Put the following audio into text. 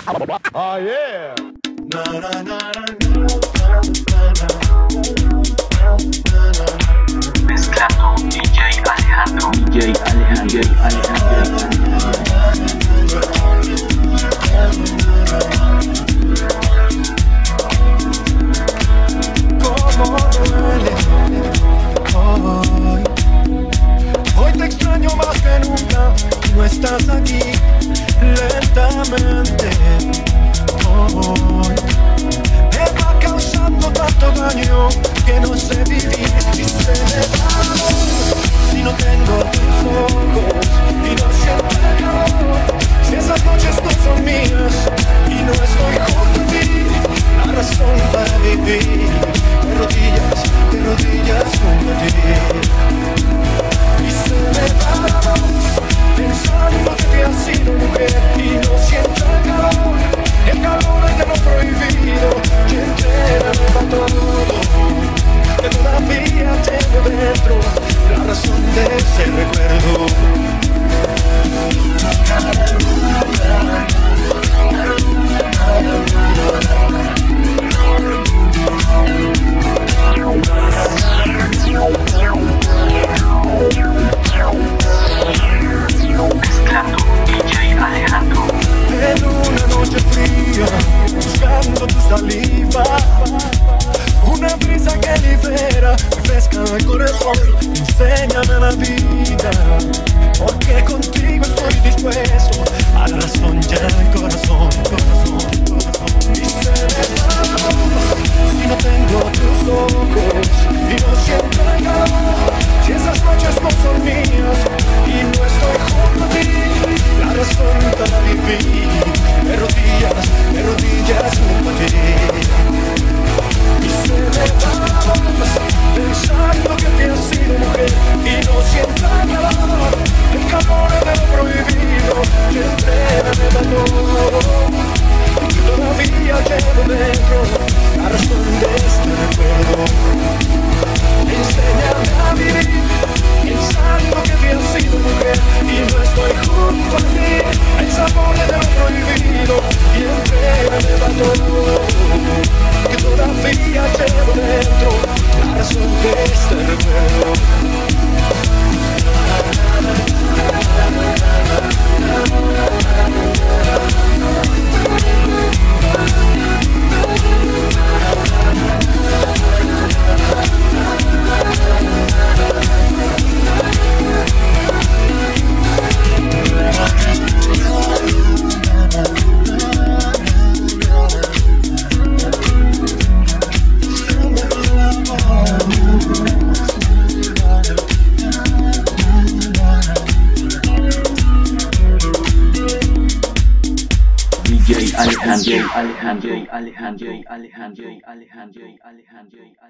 Oh yeah. Mezclando DJ Alejandro. DJ Alejandro. Cómo duele hoy. Hoy te extraño más que nunca. No estás aquí lentamente. Hoy me va causando tanto daño que no sé vivir. Si se me va la voz, si no tengo tus ojos y no siento el calor, si esas noches no son mías y no estoy junto a ti, la razón para vivir, de rodillas junto a ti. Y se me va la voz pensando que te has sido mujer y no siento el calor de lo prohibido que entera me va todo, que todavía llevo dentro la razón de ese recuerdo. Mezclando DJ Alejandro. En una noche fría, buscando tu saliva, una brisa que libera, refresca el corazón, enséñame la vida, porque contigo estoy dispuesto a la razón ya el corazón. Y se me va la voz, si no tengo tus ojos y no siento el calor, si esas noches no son mías y no estoy junto a ti, la razón para vivir, de rodillas junto a ti. Y se me va la voz pensando que te has sido mujer y no siento el calor de lo prohibido que entrega me da todo, que todavía llevo dentro la razón de este recuerdo. Enséñame a vivir pensando que te has sido mujer y no estoy junto a ti, el sabor de lo prohibido y entrégame va todo, que todavía llevo dentro la razón de este recuerdo. Alejandro.